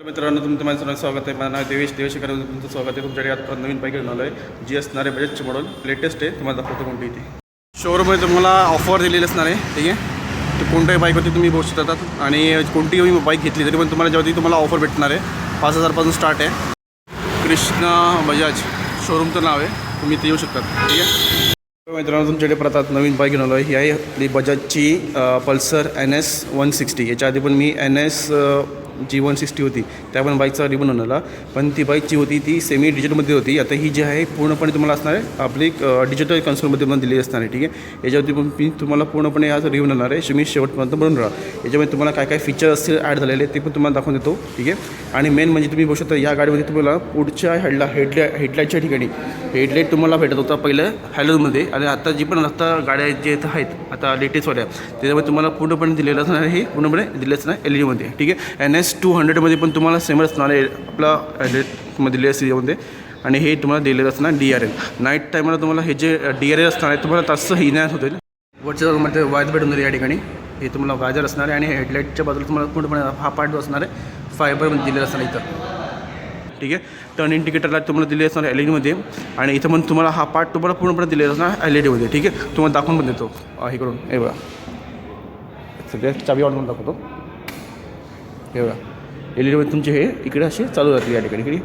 मित्रांनो तुमचं माझं सर्वांचं स्वागत आहे. माझं नाव देवेश करून तुमचं स्वागत आहे. तुमच्याकडे आता नवीन बाईक घेऊन आलो आहे जी असणार आहे बजाजचे मॉडेल लेटेस्ट आहे. तुम्हाला दाखवतो कोणती इथे शोरूममध्ये तुम्हाला ऑफर दिलेली असणार आहे. ठीक आहे, तर कोणत्याही बाईकवरती तुम्ही बसू शकतात आणि कोणतीही बाईक घेतली तरी पण तुम्हाला जेव्हा तुम्हाला ऑफर भेटणार आहे 5,000पासून स्टार्ट आहे. कृष्णा बजाज शोरूमचं नाव आहे, तुम्ही ते येऊ शकतात. ठीक आहे मित्रांनो, तुमच्याकडे परत नवीन बाईक घेऊन आलो आहे. ही आहे आपली बजाजची पल्सर NS 160. याच्या आधी पण मी NS G160 होती, त्या पण बाईकचा रिव्ह्यू बनवला, पण ती बाईकची होती ती सेमी डिजिटलमध्ये होती. आता ही जी आहे पूर्णपणे तुम्हाला असणार आहे आपली डिजिटल कन्सोलमध्ये पण दिली असणार आहे. ठीक आहे, याच्यावरती पण मी तुम्हाला पूर्णपणे आज रिव्ह्यू बनवणार आहे. मी शेवटपर्यंत बनवून राहा. याच्यामध्ये तुम्हाला काय काय फीचर असतील ॲड झालेले ते पण तुम्हाला दाखवून देतो. ठीक आहे, आणि मेन म्हणजे तुम्ही बघू शकता या गाडीमध्ये तुम्हाला पुढच्या हेडलाईटच्या ठिकाणी हेडलाईट तुम्हाला भेटत होता पहिलं हॅलोमध्ये, आणि आता जी पण आता गाड्या जे इथं आहेत आता लेटेस्टवाल्या त्याच्यामध्ये तुम्हाला पूर्णपणे दिलेलं असणार आहे. हे पूर्णपणे दिलेलं असणार LED ठीक आहे. NS 200मध्ये पण तुम्हाला सेमच असणार आहे आपला मध्ये दिलेलं सीरीजमध्ये, आणि हे तुम्हाला दिलेलं असणार DRL. नाईट टाईमला तुम्हाला हे जे DRL असणार आहे तुम्हाला तसं हिनायत होतील. वरच्यामध्ये वायर भेटून जाईल या ठिकाणी. हे तुम्हाला गाजर असणार आहे, आणि हेडलाईटच्या बाजूला तुम्हाला पूर्णपणे हा पार्ट जो असणार आहे फायबरमध्ये दिलेला असणार इथं. ठीक आहे, टर्न इंडिकेटरला तुम्हाला दिले असणार LED आणि इथं पण तुम्हाला हा पार्ट तुम्हाला पूर्णपणे दिलेला असणार LED ठीक आहे, तुम्हाला दाखवून पण देतो हे करून. हे बघा सध्या चावी ऑन करून दाखवतो. हे बघा LED तुमचे हे इकडे असे चालू राहतील या ठिकाणी.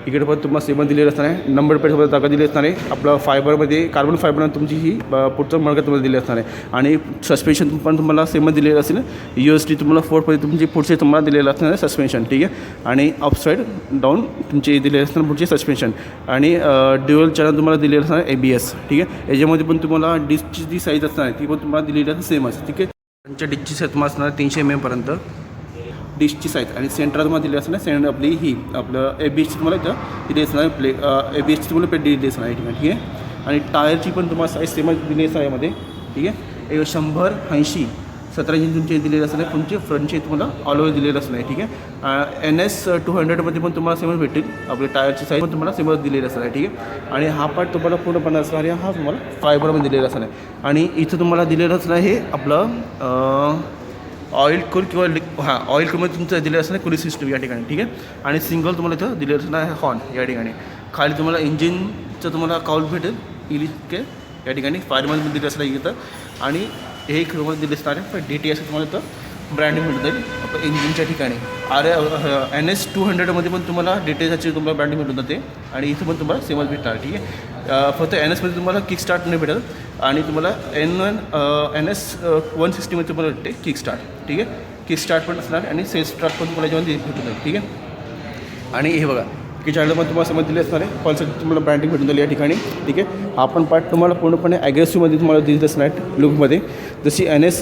इकडे पण तुम्हाला सेवन दिलेलं असणार आहे. नंबर प्लेटसोबत जागा दिली असणार आहे. आपलं फायबरमध्ये कार्बन फायबरनं तुमची ही पुढचं मडकं तुम्हाला दिली असणार आहे. आणि सस्पेन्शन पण तुम्हाला सेमच दिलेलं असेल. USD तुम्हाला 4 तुमची पुढचे तुम्हाला दिलेलं असणार आहे सस्पेन्शन. ठीक आहे, आणि अपसाईड डाऊन तुमचे दिलेले असणार पुढचे सस्पेन्शन, आणि ड्युअल चॅनल तुम्हाला दिलेलं असणार आहे ABS. ठीक आहे, याच्यामध्ये पण तुम्हाला डिस्कची जी साईज असणार आहे ती पण तुम्हाला दिलेली आहे सेमच. ठीक आहे, त्यांच्या डिस्कची साईज तुम्हाला असणार 300 mm पर्यंत डिशची साईज, आणि सेंटरला तुम्हाला दिली असणार सेंटर आपली ही आपलं ABSची तुम्हाला इथं दिली असणार ABSची तुम्हाला प्लेट दिली असणार आहे. ठीक आहे, आणि टायरची पण तुम्हाला साईज सेमच दिली असणार यामध्ये. ठीक आहे, 100-80 17 इंच तुमचे दिलेले असणार आहे. तुमचे फ्रंटचे तुम्हाला ऑल ओव्हर दिलेलं असणार आहे. ठीक आहे, NS 200मध्ये पण तुम्हाला सेमच भेटेल. आपली टायरची साईज पण तुम्हाला सेमच दिलेली असणार आहे. ठीक आहे, आणि हा पार्ट तुम्हाला पूर्णपणे असणार आहे हा तुम्हाला फायबरमध्ये दिलेला असणार आहे. आणि इथं तुम्हाला दिलेलं असणार हे आपलं ऑइल कूल किंवा ऑइल कूलमध्ये तुमचं दिलेलं असणार कूलिंग सिस्टम या ठिकाणी. ठीक आहे, आणि सिंगल तुम्हाला इथं दिलेलं असणार हॉर्न या ठिकाणी. खाली तुम्हाला इंजिनचं तुम्हाला कौल भेटेल इलिके या ठिकाणी फायरमध्ये दिलं असणार इथं, आणि हे तुम्हाला दिले असणार आहे DTS तुम्हाला इथं ब्रँडिंग भेटून जाईल आपलं इंजिनच्या ठिकाणी. NS 200मध्ये पण तुम्हाला DTSची तुम्हाला ब्रँडिंग भेटून जाते, आणि इथं पण तुम्हाला सेमच भेटणार. ठीक आहे, फक्त NSमध्ये तुम्हाला किक स्टार्ट नाही भेटेल, आणि तुम्हाला NS 160मध्ये तुम्हाला भेटते किक स्टार्ट. ठीक आहे, किक स्टार्ट पण असणार, आणि सेल्फ स्टार्ट पण तुम्हाला जेव्हा भेटून जाईल. ठीक आहे, आणि हे बघा की चॅनल पण तुम्हाला समज दिले असणार आहे. पल्सर तुम्हाला ब्रँडिंग भेटून जाईल या ठिकाणी. ठीक आहे, हा पण पार्ट तुम्हाला पूर्णपणे ॲग्रेसिव्हमध्ये तुम्हाला दिसत असणार आहे लुकमध्ये. जशी NS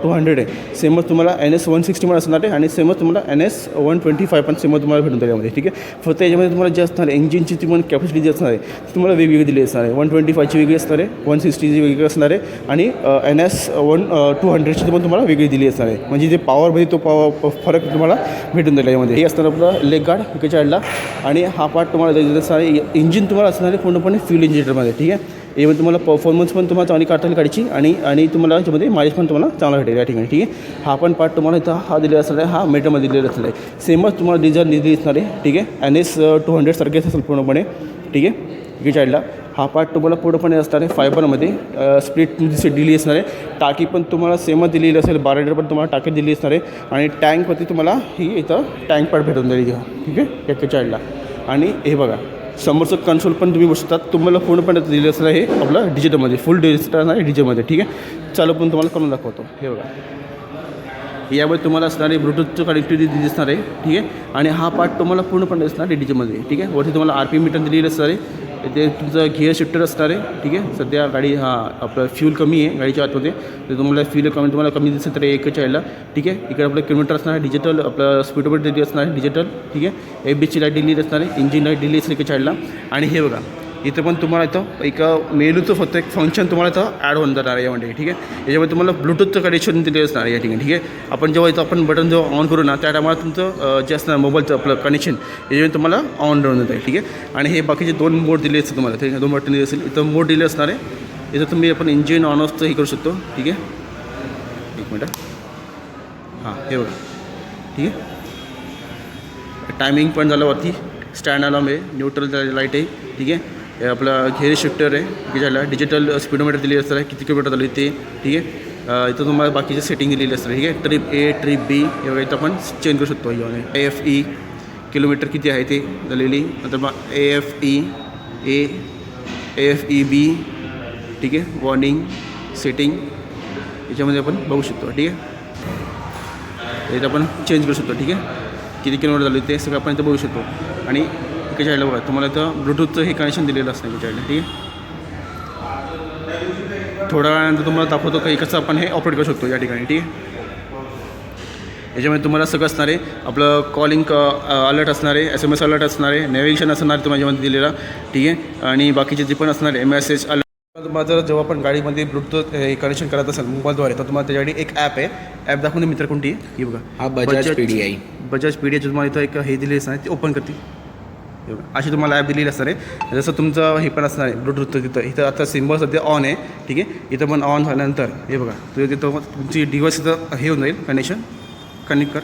200 आहे सेमच तुम्हाला NS 160 पण असणार आहे, आणि सेमच तुम्हाला NS 125 पण सेमच तुम्हाला भेटून जाईल यामध्ये. ठीक आहे, फक्त याच्यामध्ये तुम्हाला जे असणार आहे इंजिनची ती पण कॅपॅसिटी जी असणार आहे ती तुम्हाला वेगवेगळी दिली असणार आहे. 125ची वेगळी असणार आहे, 160ची वेगळी असणार आहे, आणि NS 200ची पण तुम्हाला वेगळी दिली असणार आहे. म्हणजे जे पॉवरमध्ये तो फरक तुम्हाला भेटून जाईल यामध्ये. हे असणार आपलं लेग गार्ड इकडच्या साईडला, आणि हा पार्ट तुम्हाला द्यायचा असणार आहे. इंजिन तुम्हाला असणार आहे पूर्णपणे फ्युल इंजिनमध्ये. ठीक आहे, यामध्ये तुम्हाला परफॉर्मन्स पण तुम्हाला चांगली काढता येईल गाडीची, आणि तुम्हाला याच्यामध्ये मायलेज पण तुम्हाला चांगला भेटेल या ठिकाणी. ठीक आहे, हा पण पार्ट तुम्हाला इथं हा दिलेला असणार आहे, हा मेटलमध्ये दिलेला असणार आहे. सेमच तुम्हाला डिझाईन दिली असणार आहे. ठीक आहे, NS 200 सारखेच असेल पूर्णपणे. ठीक आहे, इकडे साईडला हा पार्ट तुम्हाला पूर्णपणे असणार आहे फायबरमध्ये स्प्लिट दिली असणार आहे. टाकी पण तुम्हाला सेमच दिलेली असेल, 12 लिटर पण तुम्हाला टाकी दिली असणार आहे, आणि टँकवरती तुम्हाला ही इथं टँक पार्ट भेटून जाईल. ठीक आहे, एका साईडला. आणि हे बघा समोरचं कन्सोल पण तुम्ही बघू शकता, तुम्हाला पूर्णपणे दिलेलं असणार हे आपलं डिजिटलमध्ये फुल डिजिटल असणार आहे डीजेमध्ये. ठीक आहे, चालू पण तुम्हाला करून दाखवतो. हे बघा यामध्ये तुम्हाला असणारे ब्लूटूथचं कनेक्टिव्हिटी दिली असणार आहे. ठीक आहे, आणि हा पार्ट तुम्हाला पूर्णपणे असणार आहे डीजेमध्ये. ठीक आहे, वरती तुम्हाला RPM मीटर दिलेलं असणार आहे. ते तुमचं गिअर शिफ्टर असणार आहे. ठीक आहे, सध्या गाडी आपलं फ्यूल कमी आहे गाडीच्या आतमध्ये, तर तुम्हाला फ्यूल तुम्हाला कमी दिसेल तर एकच यायला. ठीक आहे, इकडे आपलं किलोमीटर असणार आहे डिजिटल, आपलं स्पीडोमीटर दिली असणार आहे डिजिटल. ठीक आहे, ABSची लाईट दिली असणार आहे, इंजिन लाईट दिली असणार एका साईडला. आणि हे बघा इथं पण तुम्हाला इथं एक मेनूचं फक्त एक फंक्शन तुम्हाला इथं ॲड होऊन जाणार आहे यामध्ये. ठीक आहे, याच्यामध्ये तुम्हाला ब्लूटूथचं कनेक्शन दिलेलं असणार आहे या ठिकाणी. ठीक आहे, आपण जेव्हा इथं आपण बटन जेव्हा ऑन करू ना त्या टायमाला तुमचं जे असणार मोबाईलचं आपलं कनेक्शन याच्यामध्ये तुम्हाला ऑन राहून जाईल. ठीक आहे, आणि हे बाकीचे 2 मोड दिले असतील तुम्हाला, ते 2 बटन दिले असेल. इथं मोड दिले असणार आहे, इथं तुम्ही आपण इंजिन ऑन ऑफचं हे करू शकतो. ठीक आहे, एक मिनटं. हां हे बघा ठीक आहे. टायमिंग पण झालं वरती, स्टँड अलार्म आहे, न्यूट्रल लाईट आहे. ठीक आहे. हे आपला घेरी शिफ्टर आहे की ज्याला डिजिटल स्पीडोमीटर दिली असतं आहे, किती किलोमीटर झाली ते. ठीक आहे. इथं तुम्हाला बाकीचे सेटिंग दिलेली असतं. ठीक आहे. ट्रिप ए, ट्रिप बी एवढं इथं आपण चेंज करू शकतो. AFE किलोमीटर किती आहे ते झालेली. नंतर मग AFE A, AFE B. ठीक आहे. वॉर्निंग सेटिंग याच्यामध्ये आपण बघू शकतो. ठीक आहे. इथं आपण चेंज करू शकतो. ठीक आहे. किती किलोमीटर झाले ते सगळं आपण इथं बघू शकतो. आणि इकडे साईडला बघा तुम्हाला इथं ब्लूटूथचं हे कनेक्शन दिलेलं असतं इकडे साईडला. ठीक आहे. थोड्या वेळानंतर तुम्हाला दाखवतो काही कसं आपण हे ऑपरेट करू शकतो या ठिकाणी. ठीक आहे. याच्यामध्ये तुम्हाला सगळं असणार आहे. आपलं कॉलिंग अलर्ट असणार आहे, SMS अलर्ट असणार आहे, नॅव्हिगेशन असणार आहे तुम्हाला याच्यामध्ये दिलेला. ठीक आहे. आणि बाकीचे जे पण असणार आहे मेसेज अलर्ट. तुम्हाला जर जेव्हा पण गाडीमध्ये ब्लूटूथ हे कनेक्शन करत असेल मोबाईलद्वारे तर तुम्हाला त्याच्यासाठी एक ॲप आहे. ॲप दाखवून मित्र कोणती आहे ही बघा. हा बजाज PDI. बजाज PDI तुम्हाला इथं एक हे दिलेली असणार ते ओपन करते. अशी तुम्हाला ॲप दिलेली असणार आहे. जसं तुमचं हे पण असणार आहे ब्लूटूथ इथं आता सिम्बॉल सध्या ऑन आहे. ठीक आहे. इथं पण ऑन झाल्यानंतर हे बघा तिथं तुमची डिव्हाइस इथं हे होऊन जाईल कनेक्शन कनेक्ट कर.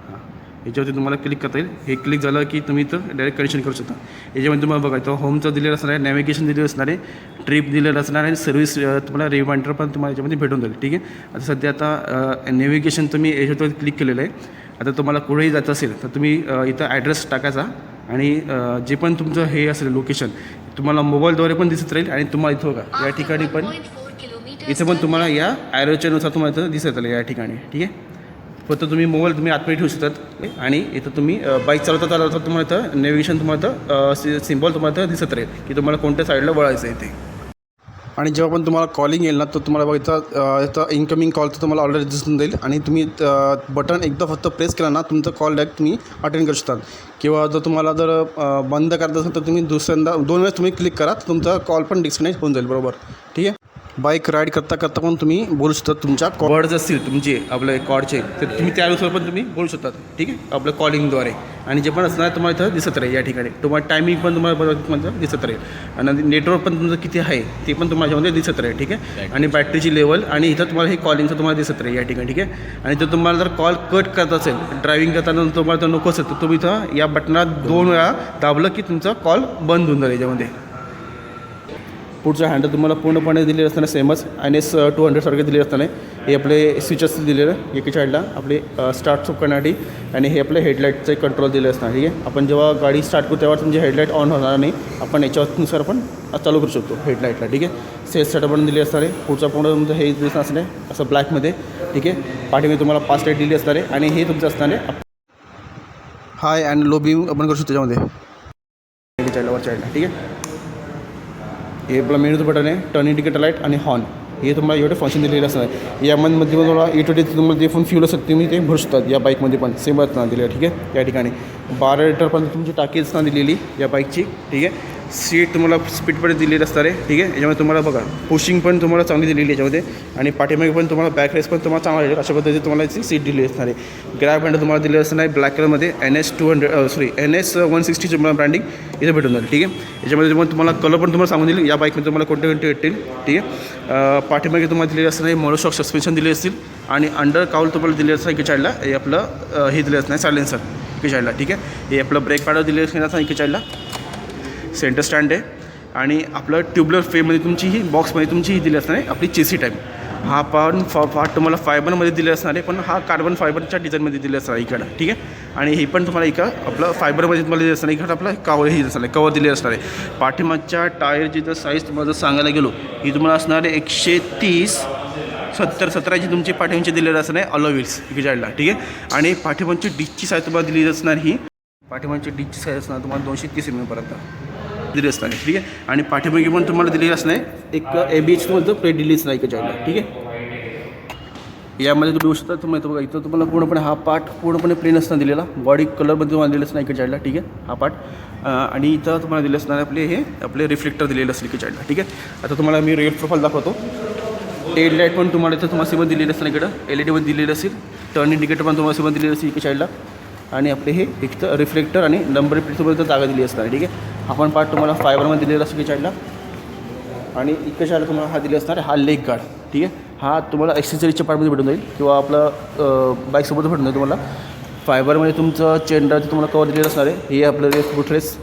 हां याच्यावरती तुम्हाला क्लिक करता येईल. हे क्लिक झालं की तुम्ही इथं डायरेक्ट कनेक्शन करू शकता. याच्यामध्ये तुम्हाला बघा इथं होमचं दिलेलं असणार आहे, नॅव्हिगेशन दिलेलं असणार आहे, ट्रिप दिलेलं असणार आहे आणि सर्व्हिस तुम्हाला रिमाइंडर पण तुम्हाला याच्यामध्ये भेटून जाईल. ठीक आहे. आता सध्या आता नॅव्हिगेशन तुम्ही याच्यावर क्लिक केलेलं आहे. आता तुम्हाला कुठेही जायचं असेल तर तुम्ही इथं ॲड्रेस टाकायचा आणि जे पण तुमचं हे असेल लोकेशन तुम्हाला मोबाईलद्वारे पण दिसत राहील. आणि तुम्हाला इथं बघा या ठिकाणी पण इथं पण तुम्हाला या ॲरोच्यानुसार तुम्हाला इथं दिसत राहील या ठिकाणी. ठीक आहे. फक्त तुम्ही मोबाईल तुम्ही आतमध्ये ठेवू शकतात. आणि इथं तुम्ही बाईक चालवता तुम्हाला इथं नॅव्हिगेशन तुम्हाला इथं सिम्बॉल तुम्हाला इथं दिसत राहील की तुम्हाला कोणत्या साईडला वळायचं आहे ते. आणि जेव्हा पण तुम्हाला कॉलिंग येईल ना तर तुम्हाला बघा इथं इन्कमिंग कॉल तर तुम्हाला ऑलरेडी दिसून जाईल. आणि तुम्ही बटन एकदा फक्त प्रेस केला ना तुमचं कॉल डायरेक्ट तुम्ही अटेंड करू शकतात. किंवा जर तुम्हाला जर बंद करायचं असेल तर तुम्ही दुसऱ्यांदा 2 वेळेस तुम्ही क्लिक करा तर तुमचा कॉल पण डिस्कनेक्ट होऊन जाईल. बरोबर. ठीक आहे. बाईक राईड करता करता पण तुम्ही बोलू शकता. तुमच्या कॉर्ड्स असतील तुमचे आपले कॉर्डचे तर तुम्ही त्यानुसार पण तुम्ही बोलू शकतात. ठीक आहे. आपलं कॉलिंगद्वारे. आणि जे पण असणार तुम्हाला इथं दिसत राहील या ठिकाणी. तुम्हाला टायमिंग पण तुम्हाला दिसत राहील. आणि नेटवर्क पण तुमचं किती आहे ते पण तुम्हाला याच्यामध्ये दिसत राहील. ठीक आहे. आणि बॅटरीची लेवल आणि इथं तुम्हाला हे कॉलिंगचं तुम्हाला दिसत राहील या ठिकाणी. ठीक आहे. आणि जर तुम्हाला जर कॉल कट करत असेल ड्रायव्हिंग करताना तुम्हाला तर नको असेल तर तुम्ही इथं या बटनात 2 वेळा दाबलं की तुमचा कॉल बंद होऊन जाईल याच्यामध्ये. पुढचं हँडल तुम्हाला पूर्णपणे दिलेलं असताना सेमच NS 200 सारखे दिलेले असताना हे आपले स्विचेस दिलेलं एका साईडला आपले स्टार्ट स्टॉप करण्यासाठी. आणि हे आपले हेडलाईटचे कंट्रोल दिले असणार. ठीक आहे. आपण जेव्हा गाडी स्टार्ट करू तेव्हा तुमची हेडलाईट ऑन होणार नाही. आपण याच्यानुसार आपण चालू करू शकतो हेडलाईटला. ठीक आहे. सेल्स सेटअप पण दिले असणार आहे. पुढचा पूर्ण तुमचं हे दिसत असणार आहे असं ब्लॅकमध्ये. ठीक आहे. पाठीमध्ये तुम्हाला 5 लाईट दिली असणार आहे. आणि हे तुमचं असणार आहे हाय अँड लो बीम आपण करू शकतो त्याच्यामध्ये वर साईडला. ठीक आहे. हे आपलं मेनूचं बटन आहे, टर्न इंडिकेटर लाईट आणि हॉर्न हे तुम्हाला एवढे फंक्शन दिलेले असणार आहे. यामध्ये तुम्हाला E20 तुम्हाला जे पण फ्यूल असतात तुम्ही ते भरू शकतात. या बाईकमध्ये पण सेम असणार दिलेलं. ठीक आहे. या ठिकाणी 12 लिटर पण तुमची टाकी असणार दिलेली या बाईकची. ठीक आहे. सीट तुम्हाला स्पीडमध्ये दिलेली असणार आहे. ठीक आहे. याच्यामध्ये तुम्हाला बघा पुशिंग पण तुम्हाला चांगली दिलेली याच्यामध्ये. आणि पाठीमागे पण तुम्हाला बॅक रेस पण तुम्हाला चांगला येईल अशा पद्धतीने तुम्हाला याची सीट दिली असणार आहे. ग्रॅब हँडल तुम्हाला दिलेलं असणार आहे ब्लॅक कलरमध्ये. NS 160 तुम्हाला ब्रँडिंग इथे भेटून जाईल. ठीक आहे. याच्यामध्ये तुम्हाला कलर पण तुम्हाला सांगून दिली या बाईकमध्ये तुम्हाला कोणते कोणते भेटतील. ठीक आहे. पाठीमागे तुम्हाला दिलेले असणार आहे मोनोशॉक सस्पेन्शन दिले असतील. आणि अंडर काउल तुम्हाला दिले असणार एका साईडला हे आपलं हे दिले असणार सायलेन्सर एका साईडला. ठीक आहे. हे आपलं ब्रेक पॅडर दिले असणार एका साईडला. सेंटर स्टँड आहे. आणि आपलं ट्यूबलर फ्रेममध्ये तुमची ही बॉक्समध्ये तुमची ही दिली असणार आहे आपली चेसी टाईप. हा पण पार्ट तुम्हाला फायबरमध्ये दिले असणार आहे पण हा कार्बन फायबरच्या डिझाईनमध्ये दिले असणार आहे इकडं. ठीक आहे. आणि हे पण तुम्हाला इकडं आपलं फायबरमध्ये तुम्हाला दिले असणार आहे. इकडं आपलं कवर ही असणार आहे कवर दिले असणार आहे. पाठीमागच्या टायरची जर साईज तुम्हाला जर सांगायला गेलो ही तुम्हाला असणार आहे 130 17 तुमची पाठीमागची दिलेली असणार आहे अलॉव्हिल्स इकडे साईडला. ठीक आहे. आणि पाठीमागची डिचची साईज तुम्हाला दिली असणार ही पाठीमागची डिचची साईज असणार तुम्हाला 230 mm पर्यंत दिली असणार आहे. ठीक आहे. आणि पाठीमागे पण तुम्हाला दिलेली असणार आहे एक ABH तुम्हाला प्लेट दिली असणार इकडे साईडला. ठीक आहे. यामध्ये तुम्ही बघू शकता तुम्हाला बघा इथं तुम्हाला पूर्णपणे हा पार्ट पूर्णपणे प्लेन असणार दिलेला बॉडी कलरमध्ये तुम्हाला दिलेलं असणार इकडे साईडला. ठीक आहे. हा पार्ट आणि इथं तुम्हाला दिले असणार आपले हे आपले रिफ्लेक्टर दिलेलं असेल इकडे साईडला. ठीक आहे. आता तुम्हाला मी रिअल प्रोफाईल दाखवतो. टेल लाईट पण तुम्हाला इथं तुम्हाला सिमन दिलेलं असणार इकडं LED दिलेलं असेल. टर्न इंडिकेटर पण तुम्हाला सिमन दिलेलं असेल इकडे साईडला. आणि आपले हे एक तर रिफ्लेक्टर आणि नंबर प्लेटसोबत जागा दिली असणार. ठीक आहे. हा पण पार्ट तुम्हाला फायबरमध्ये दिलेला असेल इकडे साईडला. आणि इकडे साईडला तुम्हाला हा दिला असणार हा लेग गार्ड ठीक आहे. हा तुम्हाला ॲक्सेसरीजच्या पार्टमध्ये भेटून जाईल किंवा आपलं बाईकसोबत भेटून जाईल तुम्हाला. फायबरमध्ये तुमचं चेंडरवरती तुम्हाला कवर दिलेलं असणार आहे. हे आपलं रेस बुटलेस,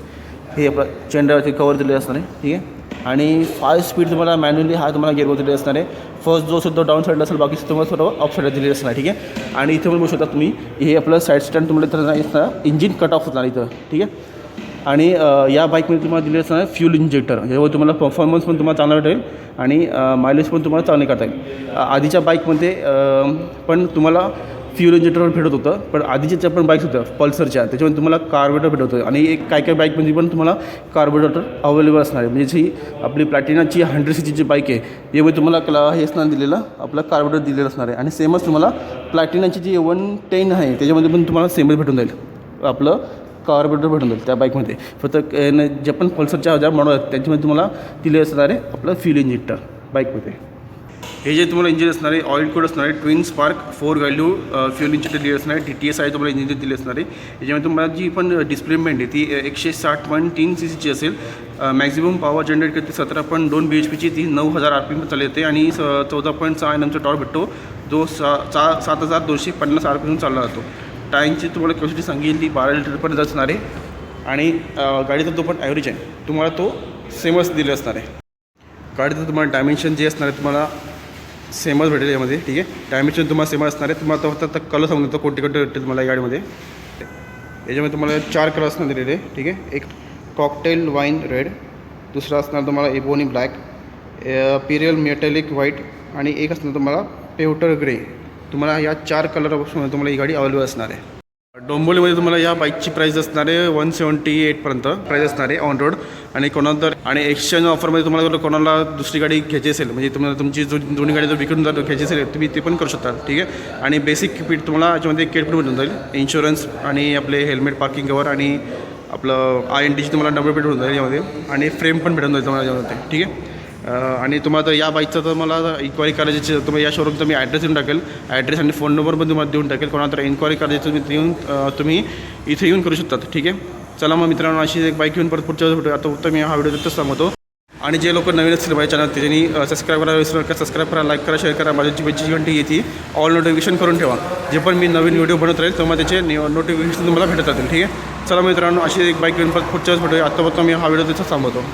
हे आपलं चेंडरवरती कवर दिलेलं असणार आहे. ठीक आहे. आणि 5 स्पीड तुम्हाला मॅन्युअली हा तुम्हाला गेअरवर दिलेला असणार आहे. फर्स्ट जो सुद्धा डाऊन साईडला असेल, बाकी तुम्हाला सर्व अप साईडला दिलेलं असणार आहे. ठीक आहे. आणि इथे पण बघू शकता तुम्ही, हे आपलं साईड स्टँड तुम्हाला तर असणार, इंजिन कट ऑफ होणार इथं. ठीक आहे. आणि या बाईकमध्ये तुम्हाला दिलेलं असणार आहे फ्यूल इंजेक्टर, ज्यामुळे तुम्हाला परफॉर्मन्स पण तुम्हाला चांगला भेटेल आणि मायलेज पण तुम्हाला चांगले करता येईल. आधीच्या बाईकमध्ये पण तुम्हाला फ्यूल इंजेक्टरवर भेटत होतं, पण आधीच्या पण बाईक्स होत्या पल्सरच्या, त्याच्यामध्ये तुम्हाला कार्बोरेटर भेटत होतं. आणि एक काय बाईकमध्ये पण तुम्हाला कार्बोरेटर अवेलेबल असणार आहे. म्हणजे जी आपली प्लॅटिनाची 100 cc जी बाईक आहे, यामध्ये तुम्हाला हे असणार दिलेलं आपलं कार्बोरेटर दिलेलं असणार आहे. आणि सेमच तुम्हाला प्लॅटिनाची जी 110 आहे, त्याच्यामध्ये पण तुम्हाला सेमच भेटून जाईल आपलं कार्बोरेटर भेटून जाईल त्या बाईकमध्ये. फक्त जे पण पल्सरच्या हजार मॉडल आहेत त्यांच्यामध्ये तुम्हाला दिले असणार आहे आपलं फ्यूल इंजेक्टर बाईकमध्ये. हे जे तुम्हाला इंजिन असणार आहे, ऑइल कोड असणार आहे, twin spark 4 value fuel injector दिले असणार आहे. TTSI तुम्हाला इंजिन दिले असणार आहे. याच्यामध्ये तुम्हाला जी पण डिस्प्लेसमेंट आहे ती 160.3 cc असेल. मॅक्झिमम पॉवर जनरेट करते 17.2 bhpची, ती 9000 RPM चालू येते. आणि 14.6 Nmचा टॉर्क भेटतो, जो 7250 RPM चालला जातो. टायरची तुम्हाला कॅपॅसिटी सांगितली 12 लिटरपर्यंत असणार आहे. आणि गाडीचा तो पण ॲव्हरेज आहे तुम्हाला तो सेमच दिले असणार आहे. गाडीचं तुम्हाला डायमेन्शन जे असणार आहे तुम्हाला सेमच भेटेल यामध्ये. ठीक आहे. डायमेन्शन तुम्हाला सेमच असणार आहे. तुम्हाला फक्त कलर सांगून देतो कोणते भेटेल तुम्हाला या गाडीमध्ये. याच्यामध्ये तुम्हाला 4 कलर असणार दिलेले. ठीक आहे. एक कॉकटेल वाईन रेड, दुसरा असणार तुम्हाला एबोनी ब्लॅक, पिरियल मेटॅलिक व्हाईट आणि एक असणार तुम्हाला पेवटर ग्रे. तुम्हाला या 4 कलरपासून तुम्हाला ही गाडी अवेलेबल असणार आहे. डोंबिवलीमध्ये तुम्हाला या बाईकची प्राईस असणार आहे 178पर्यंत प्राईस असणार आहे ऑन रोड. आणि कोणाला तर आणि एक्सचेंज ऑफरमध्ये तुम्हाला कोणाला दुसरी गाडी घ्यायची असेल, म्हणजे तुम्हाला तुमची दोन्ही गाडी जर विकून घ्यायची असेल तुम्ही ते पण करू शकता. ठीक आहे. आणि बेसिक किट तुम्हाला याच्यामध्ये किट पण भेटून जाईल, इन्शुरन्स आणि आपले हेल्मेट, पार्किंग कवर आणि आपलं INTची तुम्हाला नंबर प्लेट भेटून जाईल यामध्ये. आणि फ्रेम पण भेटून जाईल तुम्हाला यामध्ये. ठीक आहे. आणि तुम्हाला तर या बाईकचं तर मला इन्क्वायरी करायची तुम्ही या शोरूमचा मी ॲड्रेस देऊन टाकेल. ॲड्रेस आणि फोन नंबर पण तुम्हाला देऊन टाकेल. कोणाला तर इन्क्वायरी करायची तुम्ही येऊन तुम्ही इथे येऊन करू शकतात. ठीक आहे. चला मग मित्रांनो, अशी एक बाईक घेऊन परत पुढच्या भेटू. आता उत्तर मी हा व्हिडिओ देतच सांगतो. आणि जे लोक नवीन असतील माझ्या चॅनल त्यांनी सबस्क्राईब करायला विसरू नका. सबस्क्राईब करा, लाईक करा, शेअर करा. माझी बेची घंटी येते ऑल नोटिफिकेशन करून ठेवा. जे पण मी नवीन व्हिडिओ बनवत राहील तेव्हा त्याचे नोटिफिकेशन तुम्हाला भेटत राहतील. ठीक आहे. चला मित्रांनो, अशी एक बाईक घेऊन परत पुढच्याच भेटूया. आत्तापर्यंत मी हा व्हिडिओ देतच थांबवतो.